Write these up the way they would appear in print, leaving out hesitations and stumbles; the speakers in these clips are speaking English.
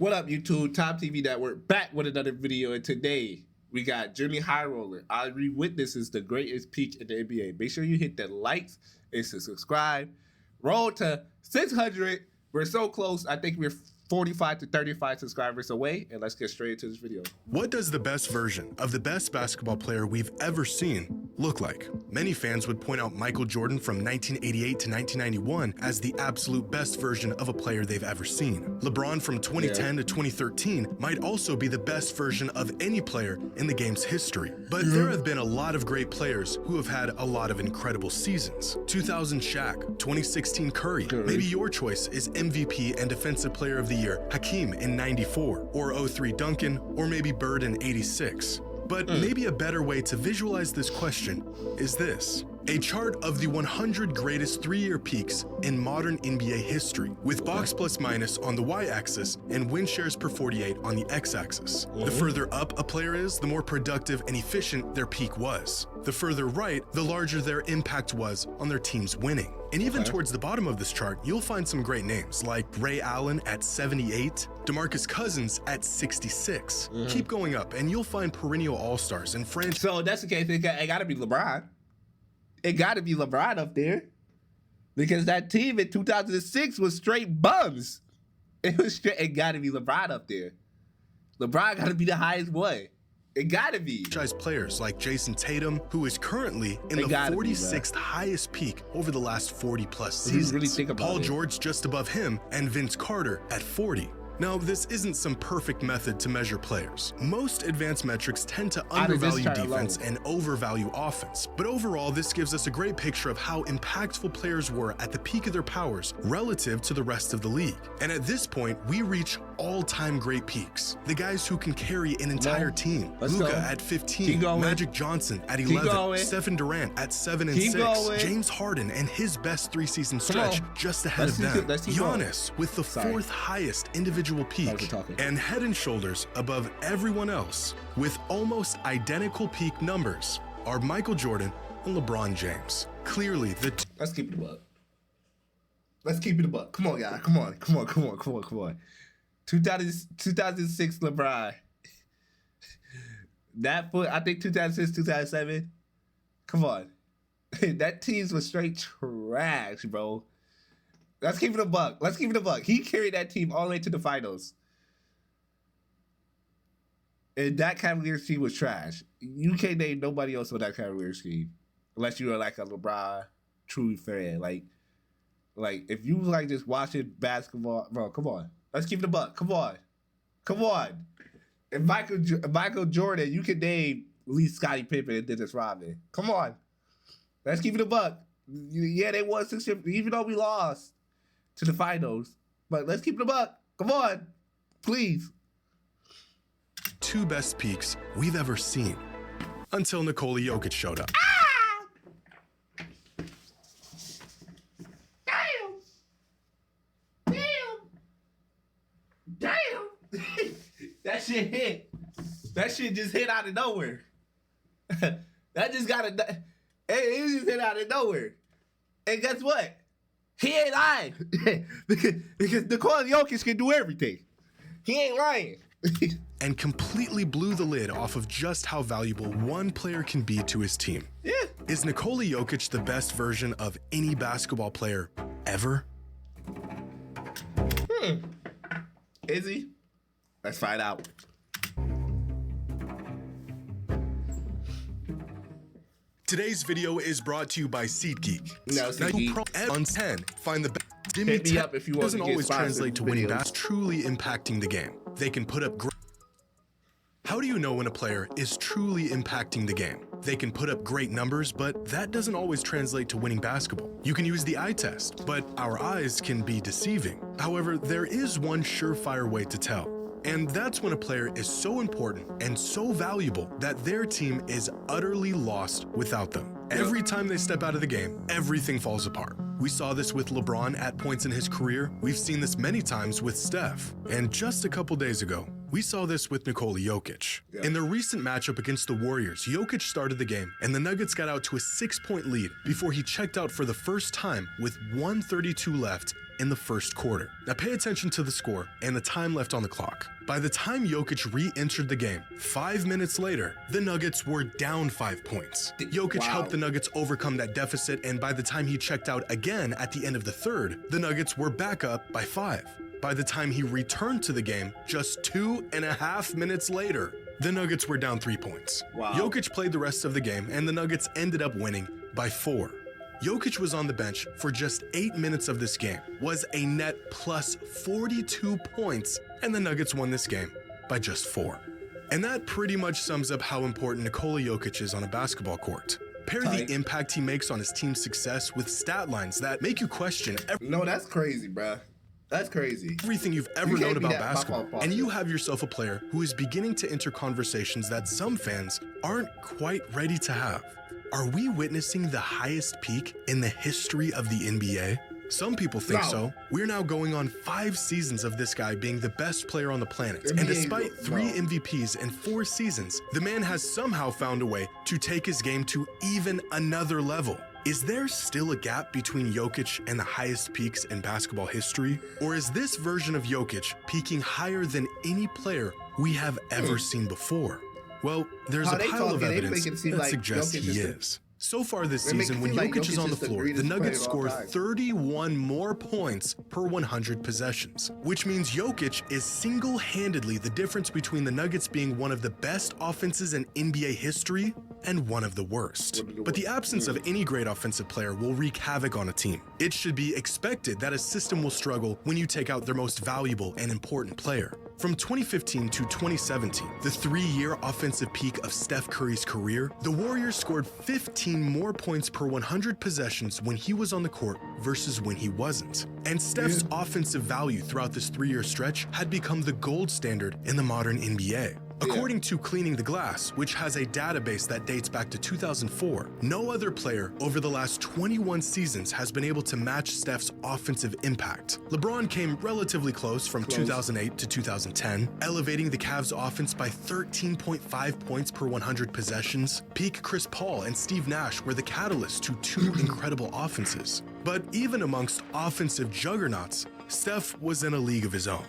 What up, YouTube? Tomtv Network back with another video, and today we got JxmyHighroller. Our witness is the greatest peak in the NBA. Make sure you hit the likes and subscribe. Roll to 600. We're so close. I think we're 45 to 35 subscribers away, and let's get straight into this video. What does the best version of the best basketball player we've ever seen look like? Many fans would point out Michael Jordan from 1988 to 1991 as the absolute best version of a player they've ever seen. LeBron from 2010 to 2013 might also be the best version of any player in the game's history. But there have been a lot of great players who have had a lot of incredible seasons. 2000 Shaq, 2016 Curry. Maybe your choice is MVP and Defensive Player of the Year Hakeem in 94, or 03 Duncan, or maybe Bird in 86. But maybe a better way to visualize this question is this: a chart of the 100 greatest three-year peaks in modern NBA history, with box plus minus on the y-axis and win shares per 48 on the x-axis. The further up a player is, the more productive and efficient their peak was. The further right, the larger their impact was on their team's winning. And even towards the bottom of this chart, you'll find some great names like Ray Allen at 78, DeMarcus Cousins at 66. Keep going up and you'll find perennial all-stars and franchise. So that's the case. It gotta be LeBron. It gotta be LeBron up there, because that team in 2006 was straight bums. It was straight. It gotta be LeBron up there. LeBron gotta be the highest one. It gotta be. Franchise players like Jason Tatum, who is currently in the 46th highest peak over the last 40 plus seasons. Really think about Paul George just above him, and Vince Carter at 40. Now, this isn't some perfect method to measure players. Most advanced metrics tend to undervalue defense and overvalue offense. But overall, this gives us a great picture of how impactful players were at the peak of their powers relative to the rest of the league. And at this point, we reach all-time great peaks. The guys who can carry an entire team. Luka at 15, Magic Johnson at 11, Stephen Durant at 7 and 6, James Harden and his best three-season stretch just ahead of them. Giannis with the fourth highest individual peak, and head and shoulders above everyone else with almost identical peak numbers are Michael Jordan and LeBron James. Clearly let's keep it a buck. Let's keep it a buck. Come on, y'all. Come on. 2006 LeBron. That foot, I think 2006, 2007. Come on. That team was straight trash, bro. Let's keep it a buck. Let's keep it a buck. He carried that team all the way to the finals. And that Cavaliers team was trash. You can't name nobody else on that Cavaliers team unless you are like a LeBron true fan. Like if you like just watching basketball, bro, come on. Let's keep it a buck. Come on. If Michael Jordan, you can name at least Scottie Pippen and Dennis Rodman. Come on. Let's keep it a buck. Yeah, they won 6 years, even though we lost to the finals. But let's keep it a buck. Come on. Please. Two best peaks we've ever seen. Until Nikola Jokic showed up. Damn. That shit hit. That shit just hit out of nowhere. That just got a... It just hit out of nowhere. And guess what? He ain't lying. because Nikola Jokic can do everything. He ain't lying. And completely blew the lid off of just how valuable one player can be to his team. Yeah. Is Nikola Jokic the best version of any basketball player ever? Is he? Let's find out. Today's video is brought to you by SeatGeek. No, SeatGeek. On 10, find the best. Hit me up if you want doesn't to always get translate to winning videos. basketball. Truly impacting the game. They can put up great. How do you know when a player is truly impacting the game? They can put up great numbers, but that doesn't always translate to winning basketball. You can use the eye test, but our eyes can be deceiving. However, there is one surefire way to tell. And that's when a player is so important and so valuable that their team is utterly lost without them. Every time they step out of the game, everything falls apart. We saw this with LeBron at points in his career. We've seen this many times with Steph. And just a couple days ago, We saw this with Nikola Jokic. Yeah. In their recent matchup against the Warriors, Jokic started the game, and the Nuggets got out to a 6-point lead before he checked out for the first time with 1:32 left in the first quarter. Now pay attention to the score and the time left on the clock. By the time Jokic re-entered the game, 5 minutes later, the Nuggets were down 5 points. Jokic helped the Nuggets overcome that deficit, and by the time he checked out again at the end of the third, the Nuggets were back up by 5. By the time he returned to the game, just 2.5 minutes later, the Nuggets were down 3 points. Wow. Jokic played the rest of the game, and the Nuggets ended up winning by 4. Jokic was on the bench for just 8 minutes of this game, was a net plus 42 points, and the Nuggets won this game by just 4. And that pretty much sums up how important Nikola Jokic is on a basketball court. Pair the impact he makes on his team's success with stat lines that make you question No, that's crazy, bruh. That's crazy. Everything you've ever known about basketball, and you have yourself a player who is beginning to enter conversations that some fans aren't quite ready to have. Are we witnessing the highest peak in the history of the NBA? Some people think so. We're now going on 5 seasons of this guy being the best player on the planet. And despite 3 MVPs in 4 seasons, the man has somehow found a way to take his game to even another level. Is there still a gap between Jokic and the highest peaks in basketball history? Or is this version of Jokic peaking higher than any player we have ever seen before? Well, there's a pile of evidence that suggests he is. So far this season, when Jokic is on the floor, the Nuggets score 31 more points per 100 possessions, which means Jokic is single-handedly the difference between the Nuggets being one of the best offenses in NBA history and one of the worst. But the absence of any great offensive player will wreak havoc on a team. It should be expected that a system will struggle when you take out their most valuable and important player. From 2015 to 2017, the 3-year offensive peak of Steph Curry's career, the Warriors scored 15 more points per 100 possessions when he was on the court versus when he wasn't. And Steph's offensive value throughout this 3-year stretch had become the gold standard in the modern NBA. According to Cleaning the Glass, which has a database that dates back to 2004, no other player over the last 21 seasons has been able to match Steph's offensive impact. LeBron came relatively close from 2008 to 2010, elevating the Cavs' offense by 13.5 points per 100 possessions. Peak Chris Paul and Steve Nash were the catalyst to 2 incredible offenses. But even amongst offensive juggernauts, Steph was in a league of his own.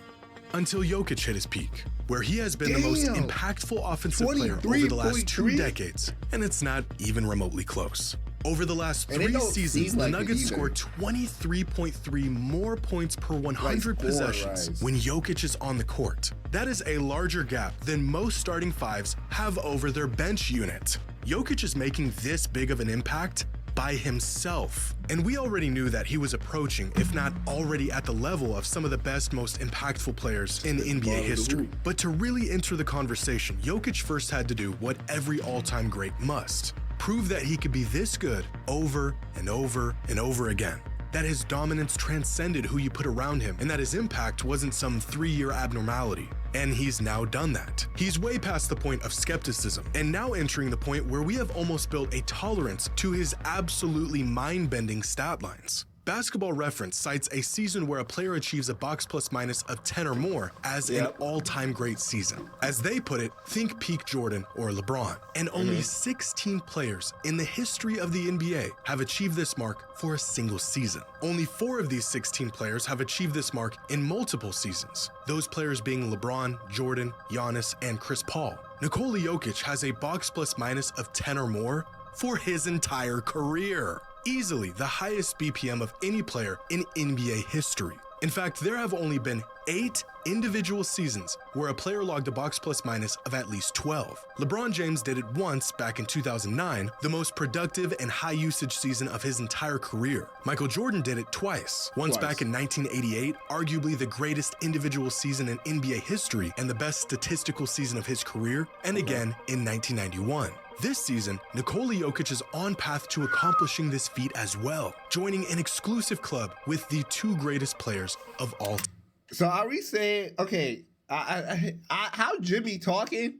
Until Jokic hit his peak, where he has been the most impactful offensive player over the last 2 decades, and it's not even remotely close. Over the last 3 seasons, the Nuggets scored 23.3 more points per 100 possessions when Jokic is on the court. That is a larger gap than most starting 5s have over their bench unit. Jokic is making this big of an impact by himself. And we already knew that he was approaching, if not already at the level of some of the best, most impactful players in NBA history. But to really enter the conversation, Jokic first had to do what every all-time great must: prove that he could be this good over and over and over again. That his dominance transcended who you put around him, and that his impact wasn't some 3-year abnormality. And he's now done that. He's way past the point of skepticism, and now entering the point where we have almost built a tolerance to his absolutely mind-bending stat lines. Basketball Reference cites a season where a player achieves a box plus minus of 10 or more as an all-time great season. As they put it, think peak Jordan or LeBron. And only 16 players in the history of the NBA have achieved this mark for a single season. Only 4 of these 16 players have achieved this mark in multiple seasons, those players being LeBron, Jordan, Giannis, and Chris Paul. Nikola Jokic has a box plus minus of 10 or more for his entire career. Easily the highest BPM of any player in NBA history. In fact, there have only been 8 individual seasons where a player logged a box plus minus of at least 12. LeBron James did it once back in 2009, the most productive and high usage season of his entire career. Michael Jordan did it twice. Once back in 1988, arguably the greatest individual season in NBA history and the best statistical season of his career, and again in 1991. This season, Nikola Jokic is on path to accomplishing this feat as well, joining an exclusive club with the 2 greatest players of all time. So are we saying, okay, how Jimmy talking?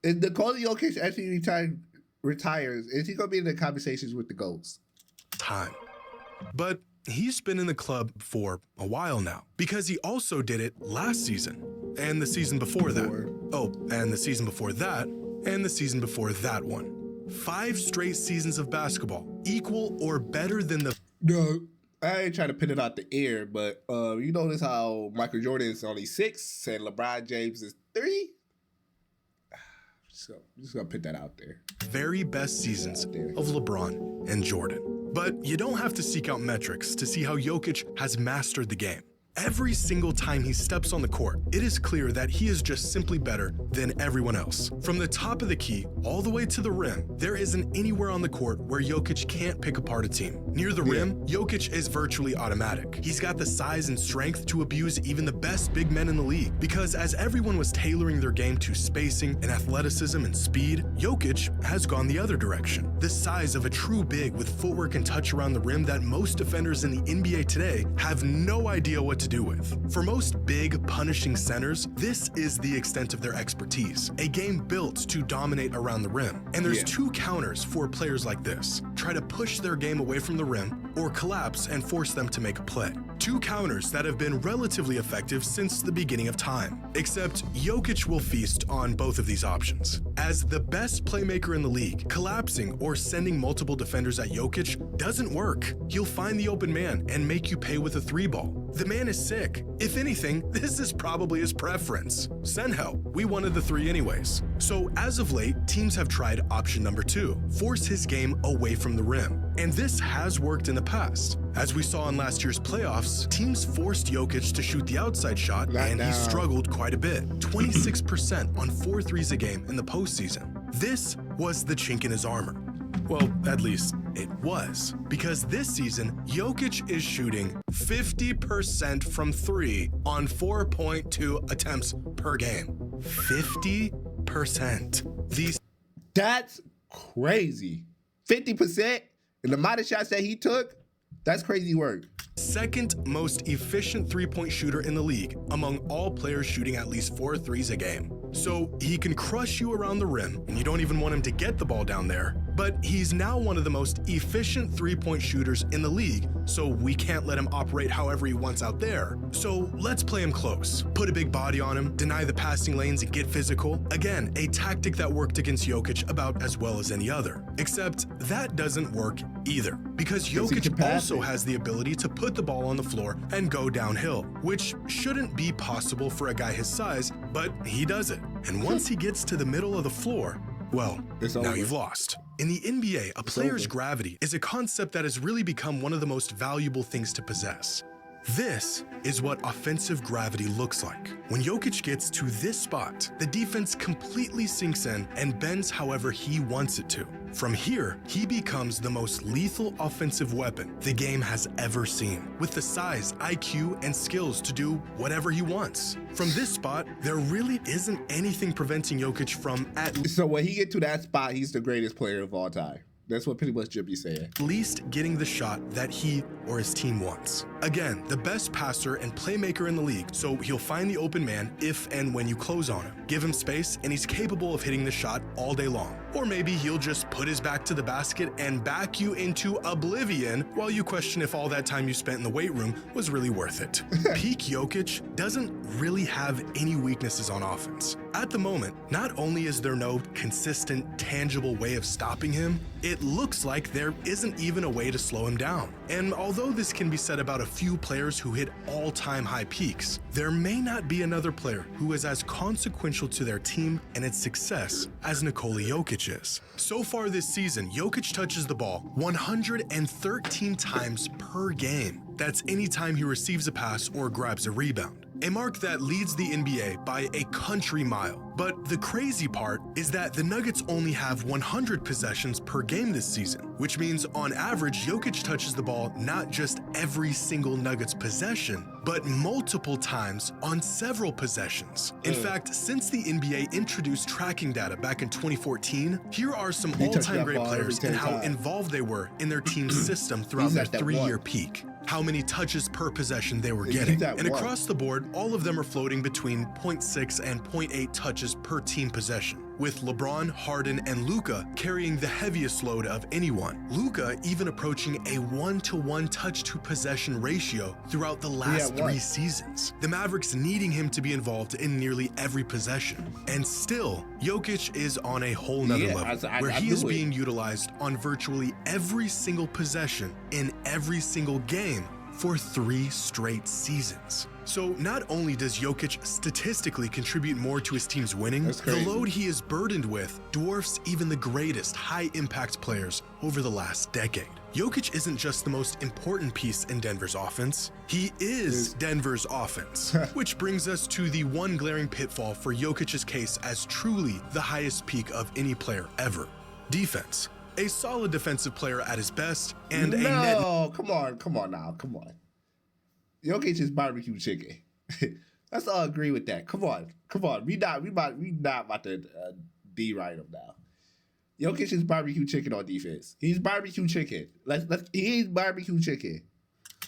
If Nikola Jokic actually retires, is he going to be in the conversations with the GOATs? But he's been in the club for a while now, because he also did it last season, and the season before that. Oh, and the season before that, and the season before that one. 5 straight seasons of basketball, equal or better than the... No, I ain't trying to put it out the air, but you notice how Michael Jordan is only 6 and LeBron James is 3? So I'm just gonna put that out there. Very best seasons of LeBron and Jordan. But you don't have to seek out metrics to see how Jokic has mastered the game. Every single time he steps on the court, it is clear that he is just simply better than everyone else. From the top of the key all the way to the rim, there isn't anywhere on the court where Jokic can't pick apart a team. Near the rim, Jokic is virtually automatic. He's got the size and strength to abuse even the best big men in the league, because as everyone was tailoring their game to spacing and athleticism and speed, Jokic has gone the other direction. The size of a true big with footwork and touch around the rim that most defenders in the NBA today have no idea what to do with. For most big, punishing centers, this is the extent of their expertise, a game built to dominate around the rim. And there's 2 counters for players like this. Try to push their game away from the rim, or collapse and force them to make a play. 2 counters that have been relatively effective since the beginning of time. Except Jokic will feast on both of these options. As the best playmaker in the league, collapsing or sending multiple defenders at Jokic doesn't work. He'll find the open man and make you pay with a 3-ball. The man is sick. If anything, this is probably his preference. Send help. We wanted the 3 anyways. So as of late, teams have tried option number 2, force his game away from the rim. And this has worked in the past. As we saw in last year's playoffs, teams forced Jokic to shoot the outside shot, and he struggled quite a bit. 26% on 4 threes a game in the postseason. This was the chink in his armor. Well, at least it was, because this season, Jokic is shooting 50% from 3 on 4.2 attempts per game. 50%. That's crazy. 50% in the amount of shots that he took, that's crazy work. Second most efficient 3-point shooter in the league among all players shooting at least 4 threes a game. So he can crush you around the rim, and you don't even want him to get the ball down there. But he's now one of the most efficient 3-point shooters in the league, so we can't let him operate however he wants out there. So let's play him close. Put a big body on him, deny the passing lanes, and get physical. Again, a tactic that worked against Jokic about as well as any other. Except that doesn't work either, because Jokic also has the ability to put the ball on the floor and go downhill, which shouldn't be possible for a guy his size, but he does it. And once he gets to the middle of the floor, well, now you've lost. In the NBA, a player's gravity is a concept that has really become one of the most valuable things to possess. This is what offensive gravity looks like. When Jokic gets to this spot, the defense completely sinks in and bends however he wants it to. From here, he becomes the most lethal offensive weapon the game has ever seen, with the size, IQ, and skills to do whatever he wants. From this spot, there really isn't anything preventing Jokic from So when he get to that spot, he's the greatest player of all time. That's what pretty much Jimmy saying. At least getting the shot that he or his team wants. Again, the best passer and playmaker in the league, so he'll find the open man if and when you close on him. Give him space, and he's capable of hitting the shot all day long. Or maybe he'll just put his back to the basket and back you into oblivion while you question if all that time you spent in the weight room was really worth it. Peak Jokic doesn't really have any weaknesses on offense. At the moment, not only is there no consistent, tangible way of stopping him, it looks like there isn't even a way to slow him down. And although this can be said about a few players who hit all-time high peaks, there may not be another player who is as consequential to their team and its success as Nikola Jokic is. So far this season, Jokic touches the ball 113 times per game. That's any time he receives a pass or grabs a rebound. A mark that leads the NBA by a country mile. But the crazy part is that the Nuggets only have 100 possessions per game this season, which means on average, Jokic touches the ball not just every single Nuggets possession, but multiple times on several possessions. In fact, since the NBA introduced tracking data back in 2014, here are some all-time great players and how involved they were in their team's system throughout their 3-year peak. How many touches per possession they were getting. And across the board, all of them are floating between 0.6 and 0.8 touches per team possession. with LeBron, Harden, and Luka carrying the heaviest load of anyone. Luka even approaching a 1-to-1 touch-to-possession ratio throughout the last 3 seasons. The Mavericks needing him to be involved in nearly every possession. And still, Jokic is on a whole nother level, where he is being utilized on virtually every single possession in every single game for 3 straight seasons. So not only does Jokic statistically contribute more to his team's winning, the load he is burdened with dwarfs even the greatest high-impact players over the last decade. Jokic isn't just the most important piece in Denver's offense, he is Denver's offense. Which brings us to the one glaring pitfall for Jokic's case as truly the highest peak of any player ever: defense. A solid defensive player at his best, and a net... come on now. Jokic is barbecue chicken. Let's all agree with that. Come on. We not about to D-right him now. Jokic is barbecue chicken on defense. He's barbecue chicken. He's barbecue chicken.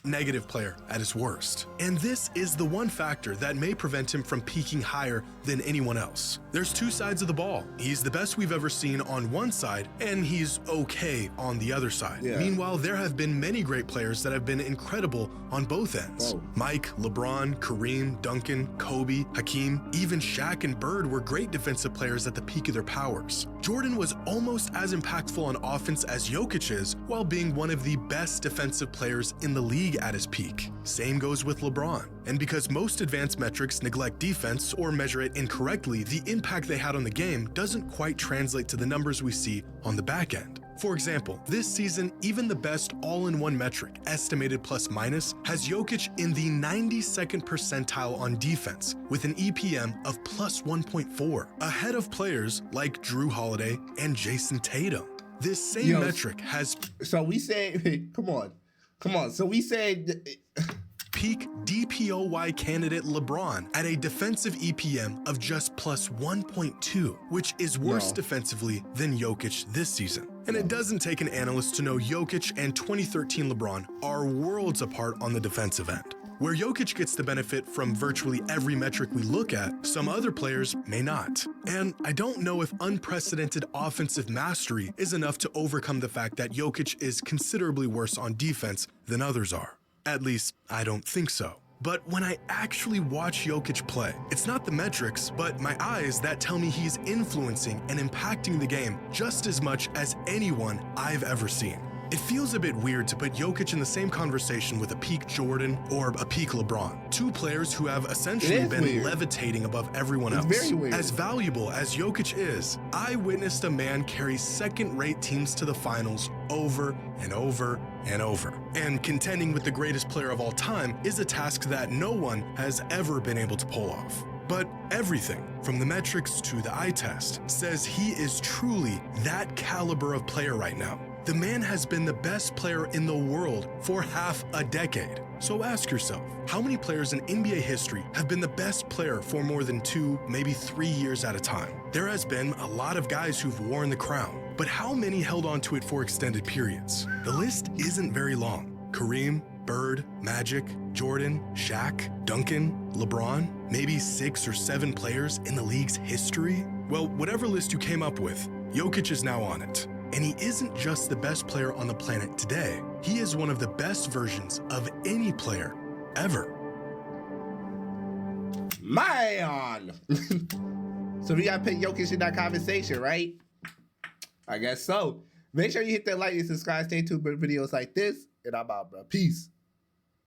Negative player at his worst. And this is the one factor that may prevent him from peaking higher than anyone else. There's 2 sides of the ball. He's the best we've ever seen on one side, and he's okay on the other side. Meanwhile, there have been many great players that have been incredible on both ends. Mike, LeBron, Kareem, Duncan, Kobe, Hakeem, even Shaq and Bird were great defensive players at the peak of their powers. Jordan was almost as impactful on offense as Jokic is, while being one of the best defensive players in the league at his peak. Same goes with LeBron. And because most advanced metrics neglect defense or measure it incorrectly, the impact they had on the game doesn't quite translate to the numbers we see on the back end. For example, this season, even the best all-in-one metric, estimated plus minus, has Jokic in the 92nd percentile on defense, with an EPM of plus 1.4, ahead of players like Drew Holiday and Jason Tatum. This same metric has... So we say, come on. So we said... peak DPOY candidate LeBron at a defensive EPM of just plus 1.2, which is worse defensively than Jokic this season. And it doesn't take an analyst to know Jokic and 2013 LeBron are worlds apart on the defensive end. Where Jokic gets the benefit from virtually every metric we look at, some other players may not. And I don't know if unprecedented offensive mastery is enough to overcome the fact that Jokic is considerably worse on defense than others are. At least, I don't think so. But when I actually watch Jokic play, it's not the metrics, but my eyes that tell me he's influencing and impacting the game just as much as anyone I've ever seen. It feels a bit weird to put Jokic in the same conversation with a peak Jordan or a peak LeBron, 2 players who have essentially been levitating above everyone else. Very weird. As valuable as Jokic is, I witnessed a man carry second-rate teams to the finals over and over and over. And contending with the greatest player of all time is a task that no one has ever been able to pull off. But everything, from the metrics to the eye test, says he is truly that caliber of player right now. The man has been the best player in the world for half a decade. So ask yourself, how many players in NBA history have been the best player for more than 2, maybe 3 years at a time? There has been a lot of guys who've worn the crown, but how many held on to it for extended periods? The list isn't very long. Kareem, Bird, Magic, Jordan, Shaq, Duncan, LeBron, maybe 6 or 7 players in the league's history? Well, whatever list you came up with, Jokic is now on it. And he isn't just the best player on the planet today, he is one of the best versions of any player ever. Man! So we gotta put Jokic in that conversation, right? I guess so. Make sure you hit that like and subscribe. Stay tuned for videos like this, and I'm out, bro. Peace.